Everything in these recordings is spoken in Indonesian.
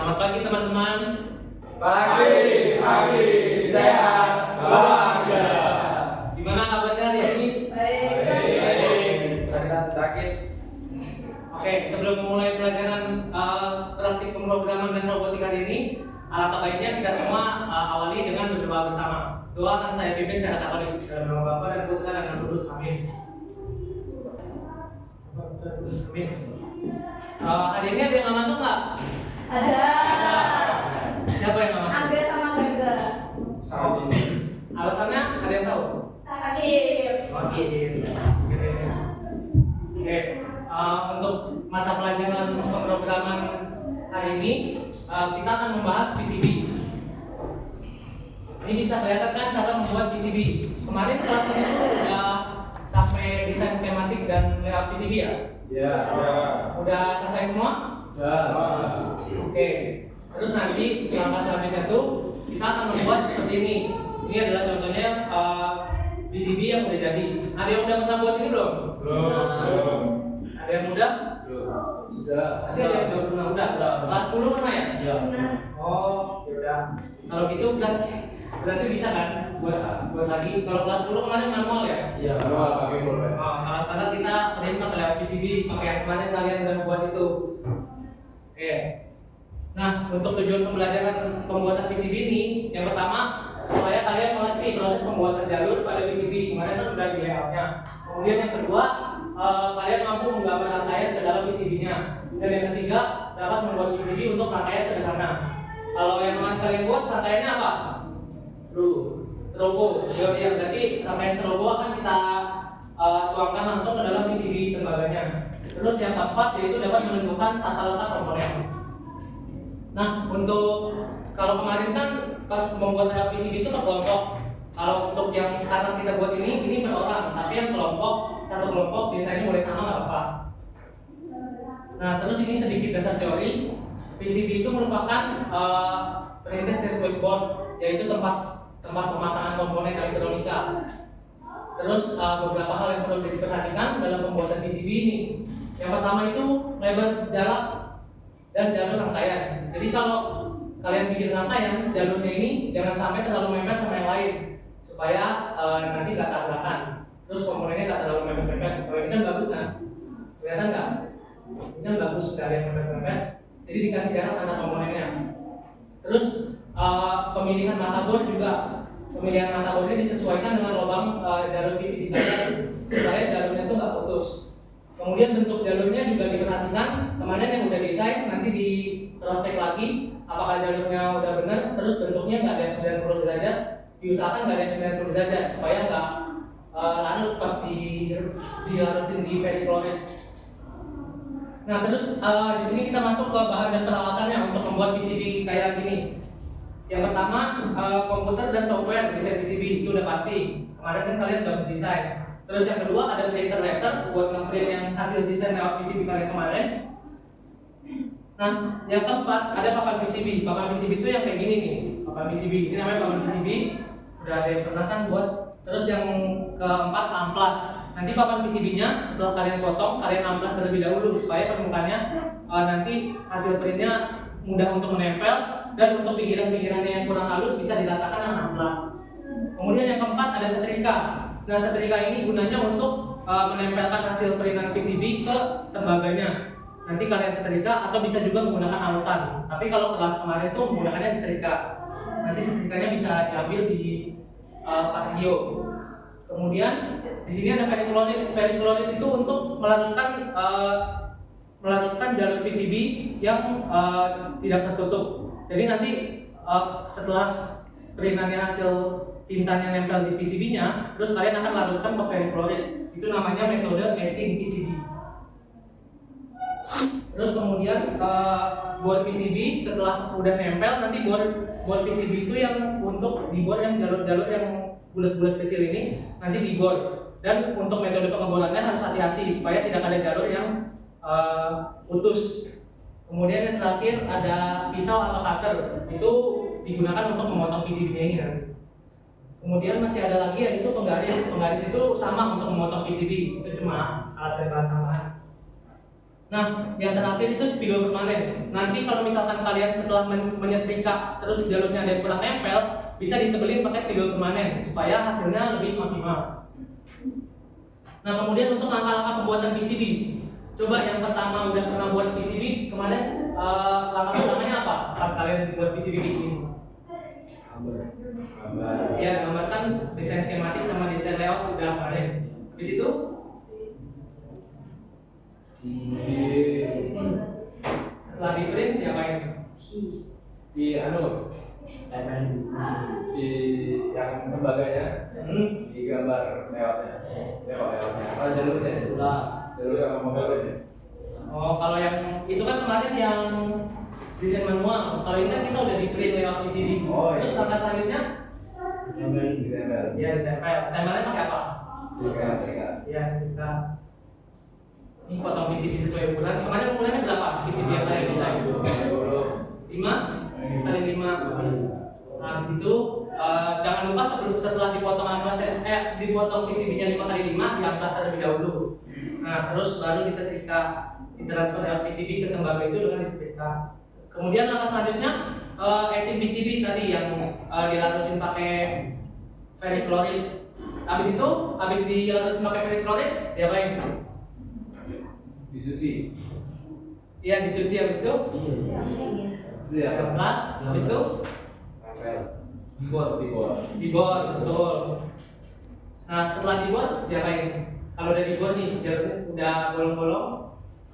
Selamat pagi teman-teman. Pagi sehat bahagia. Gimana kabarnya hari ini? Baik. Sakit. Oke, sebelum memulai pelajaran praktik pemrograman dan robotika hari ini, alangkah baiknya kita semua awali dengan berdoa bersama. Doa akan saya pimpin secara katolik dalam nama Bapa dan Putra dan Roh Kudus. Amin. Amin. Hari ini ada yang nggak masuk nggak? Ada. Siapa yang nggak masuk? Angga sama Gaga. Alasannya ada yang tahu? Sakit. Oke. Untuk mata pelajaran pemrograman hari ini kita akan membahas PCB. Ini bisa kelihatan kan cara membuat PCB. Kemarin kelas ini sudah sampai desain skematik dan layout PCB ya? Ya. Udah selesai semua? Oke. Terus nanti langkah selanjutnya tuh kita akan membuat seperti ini. Ini adalah contohnya PCB yang udah jadi. Ada yang udah pernah buat ini belum? Belum. Ada yang udah? Sudah. Ada yang udah pernah? Udah. Kelas 10 pernah ya? Ya. Oh, ya udah. Kalau gitu berarti bisa kan buat lagi. Kalau kelas 10 kemarin manual ya? Iya. Pakai boleh. Oh, kalau sekarang kita perintah lewat PCB pakai yang kemarin kalian udah buat itu. Oke. Nah, untuk tujuan pembelajaran pembuatan PCB ini, yang pertama supaya kalian mengerti proses pembuatan jalur pada PCB. Kemarin kan udah di layoutnya. Kemudian yang kedua, kalian mampu menggambar rangkaian ke dalam PCB-nya. Dan yang ketiga, dapat membuat PCB untuk rangkaian sederhana. Kalau yang kemarin kalian buat rangkaiannya apa? Strobo. Jadi rangkaian strobo akan kita tuangkan langsung ke dalam PCB tembaganya. Terus yang keempat yaitu dapat menentukan tata letak komponen. Nah, untuk kalau kemarin kan pas membuat PCB itu per kelompok. Kalau untuk yang sekarang kita buat ini per orang, tapi yang satu kelompok biasanya boleh sama nggak apa-apa. Nah, terus ini sedikit dasar teori. PCB itu merupakan printed circuit board, yaitu tempat pemasangan komponen elektronika. Terus beberapa hal yang perlu diperhatikan dalam pembuatan PCB ini. Yang pertama itu lebar jarak dan jalur rangkaian. Jadi kalau kalian bikin rangkaian, jalurnya ini jangan sampai terlalu mepet sama yang lain, supaya nanti nggak tabrakan. Terus komponennya nggak terlalu mepet-mepet. Kalau ini kan bagus kan? Kelihatan nggak? Ini kan bagus, nggak ada yang mepet-mepet. Jadi dikasih jarak antar komponennya. Terus pemilihan motherboard juga. Pemilihan motherboardnya disesuaikan dengan lubang jalur PCB kalian, supaya jalurnya itu nggak putus. Kemudian bentuk jalurnya juga diperhatikan. Kemarin yang udah desain nanti di cross check lagi apakah jalurnya udah benar. Terus bentuknya nggak ada yang 90 derajat. Diusahakan nggak ada yang 90 derajat supaya nggak larut pas dilarutin di vericloret. Nah terus di sini kita masuk ke bahan dan peralatannya untuk membuat PCB kayak gini. Yang pertama komputer dan software desain PCB itu udah pasti. Kemarin kan kalian udah mendesain. Terus yang kedua ada printer laser buat nge-print yang hasil desain lewat PCB kalian kemarin. Nah, yang keempat ada papan PCB. Papan PCB itu yang kayak gini nih. Papan PCB ini namanya papan PCB. Udah ada yang pernah kan buat. Terus yang keempat amplas. Nanti papan PCB-nya setelah kalian potong, kalian amplas terlebih dahulu supaya permukaannya nanti hasil printnya mudah untuk menempel dan untuk pinggiran-pinggirannya yang kurang halus bisa diratakan dengan amplas. Kemudian yang keempat ada setrika. Nah, setrika ini gunanya untuk menempelkan hasil printan PCB ke tembaganya. Nanti kalian setrika atau bisa juga menggunakan autan. Tapi kalau kelas kemarin itu menggunakannya setrika. Nanti setrikanya bisa diambil di Patrio. Kemudian di sini ada vericloret. Vericloret itu untuk melarutkan jalur PCB yang tidak tertutup. Jadi nanti setelah printannya hasil tintanya nempel di PCB-nya, terus kalian akan larutkan ke vericloret. Itu namanya metode etching PCB. Terus kemudian buat PCB setelah udah nempel, nanti buat PCB itu yang untuk dibuat yang jalur-jalur yang bulat-bulat kecil ini nanti dibuat. Dan untuk metode pengeborannya harus hati-hati supaya tidak ada jalur yang putus. Kemudian yang terakhir ada pisau atau cutter. Itu digunakan untuk memotong PCB-nya ini nanti. Kemudian masih ada lagi yaitu penggaris. Penggaris itu sama untuk memotong PCB. Itu cuma alat dan bahan tambahan. Nah, yang terakhir itu spidol permanen. Nanti kalau misalkan kalian setelah menyetrika terus jalurnya ada yang kurang nempel, bisa ditebelin pakai spidol permanen supaya hasilnya lebih maksimal. Nah, kemudian untuk langkah-langkah pembuatan PCB. Coba yang pertama udah pernah buat PCB, kemarin langkah pertamanya apa? Pas kalian buat PCB ini? Gambar. Ya, gambarkan desain skematik sama desain layout udah kemarin. Habis itu setelah di print diapain? Di anu di yang tembaganya di gambar lewatnya jalurnya jalur sama motornya. Oh, kalau yang itu kan kemarin yang desain manual. Kalau ini kan kita udah di print lewat PCB. Oh, iya. Terus langkah selanjutnya Di tempel. ya ditempel. Tempelnya pakai apa? Serikat. Ya, kita ini potong PCB sesuai ukuran. Kemarin ukurannya berapa? PCB yang kalian desain? 5 kali 5. Nah, di situ jangan lupa setelah dipotong dipotong PCB-nya 5 kali 5 diamplas terlebih dahulu. Nah, terus baru disetrika, ditransfer dari PCB ke tembaga itu dengan disetrika. Kemudian langkah selanjutnya etching PCB tadi yang dilarutin pakai ferrichloride. Habis itu, habis dilarutin pakai ferrichloride, diapain? Dicuci. Iya, dicuci. Habis itu diamplas. Habis itu Tempel. Dibor. dibor, betul. Nah, setelah dibor diapain? Kalau udah dibor nih, jalurnya udah bolong-bolong,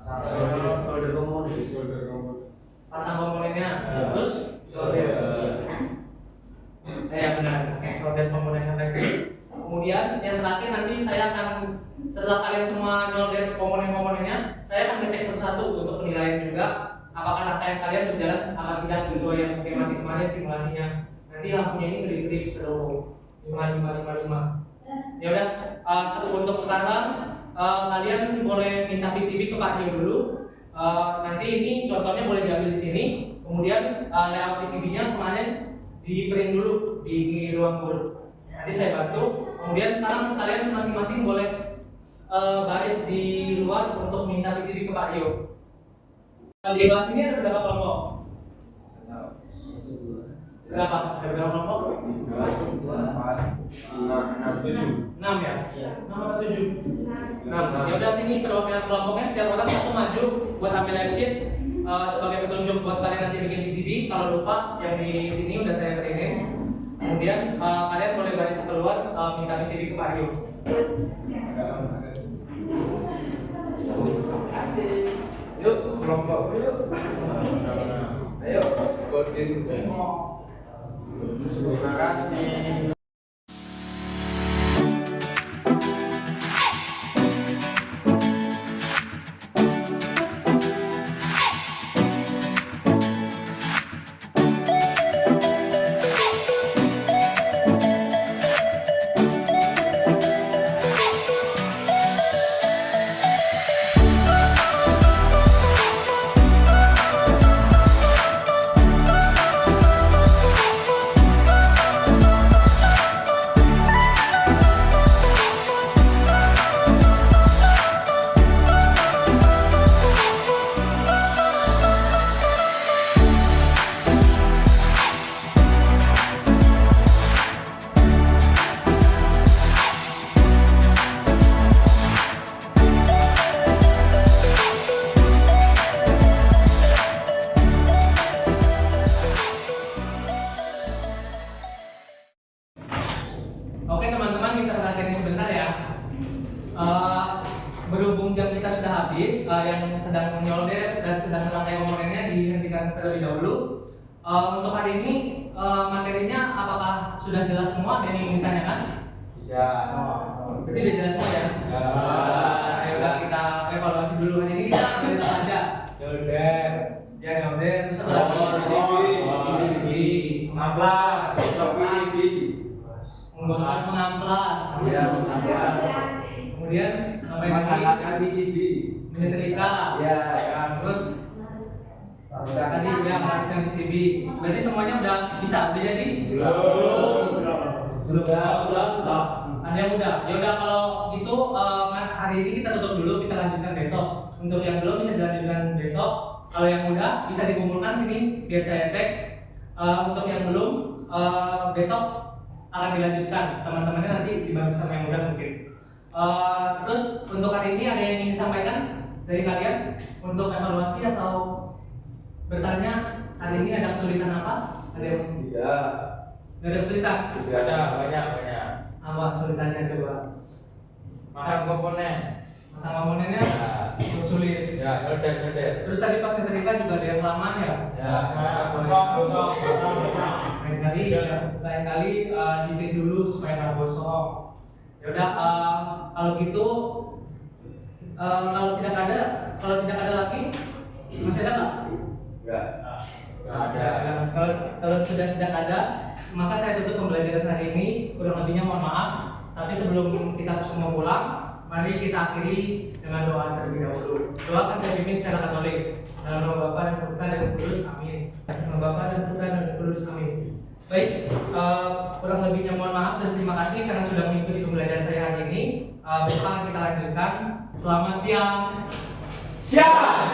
solder komponen, pasang komponennya, terus solder. Ya benar, solder komponennya lagi. Kemudian yang terakhir nanti saya akan setelah kalian semua nyolder komponen-komponennya, saya akan ngecek satu-satu untuk penilaian juga apakah rangkaian kalian berjalan apa tidak sesuai yang skematik kemarin simulasinya. Nanti lampunya ini kedip-kedip seluruh 5555. Ya udah, untuk sekarang kalian boleh minta PCB ke Pak Dio dulu. Nanti ini contohnya boleh diambil di sini. Kemudian layout PCB-nya kemarin di print dulu di ruang guru. Nanti saya bantu. Kemudian sekarang kalian masing-masing boleh baris di luar untuk minta PCB ke Pak Dio. Di kelas ini ada berapa kelompok? Berapa? Ada berapa kelompok? 6 ya? 6 atau 7? 6. Ya udah, sini perwakilan kelompoknya setiap orang satu maju buat ambil live sheet sebagai petunjuk buat kalian nanti bikin PCB. Kalau lupa yang di sini udah saya training. Kemudian kalian boleh baris keluar minta PCB ke Pak Rio. Yuk, Kelompok yuk. Ayo, godin. Terima kasih. Oke teman-teman, kita perhatikan sebentar ya. Berhubung jam kita sudah habis, yang sedang nyolder dan sedang merangkai komponennya dihentikan terlebih dahulu. Untuk hari ini materinya apakah sudah jelas semua? Ada yang ingin ditanyakan? Ya. Berarti udah jelas semua ya? Ya. Ayo kita evaluasi dulu. Hari ini kita cerita saja. Nyolder. Ya nyolder, terus apa lagi? PCB, mengamplas, PCB. menggosok mengamplas. Ya, mengamplas. Kemudian apa yang lagi? Menghangatkan PCB. Menyetrika. Ya. Terus tadi dia menggunakan PCB. Berarti semuanya udah bisa, udah jadi? Sudah. Ada yang udah. Ya udah, kalau gitu hari ini kita tutup dulu, kita lanjutkan besok. Untuk yang belum bisa dilanjutkan besok. Kalau yang udah bisa dikumpulkan sini biar saya cek. Untuk yang belum besok akan dilanjutkan. Teman-temannya nanti dibantu sama yang udah mungkin. Terus untuk hari ini ada yang ingin disampaikan dari kalian untuk evaluasi atau bertanya hari ini ada kesulitan apa? Ada yang Tidak. nggak ada kesulitan? Banyak. Apa kesulitannya coba? Masang komponen. Masang komponennya sulit. Ya, nyodek. Terus tadi pas keterima juga ada yang kelamaan ya? Ya, Gosok. Lain kali dicek dulu supaya nggak gosong. Ya udah, kalau gitu kalau tidak ada lagi masih ada nggak? Enggak. Kalau sudah tidak ada, maka saya tutup pembelajaran hari ini. Kurang lebihnya mohon maaf. Tapi sebelum kita semua pulang, mari kita akhiri dengan doa terlebih dahulu. Doa kan saya pimpin secara Katolik. Dalam nama Bapa dan Putra dan Roh Kudus, amin. Dalam nama Bapa dan Putra dan Roh Kudus, amin. Baik, kurang lebihnya mohon maaf dan terima kasih karena sudah mengikuti pembelajaran saya hari ini. Besok akan kita lanjutkan. Selamat siang. Siap.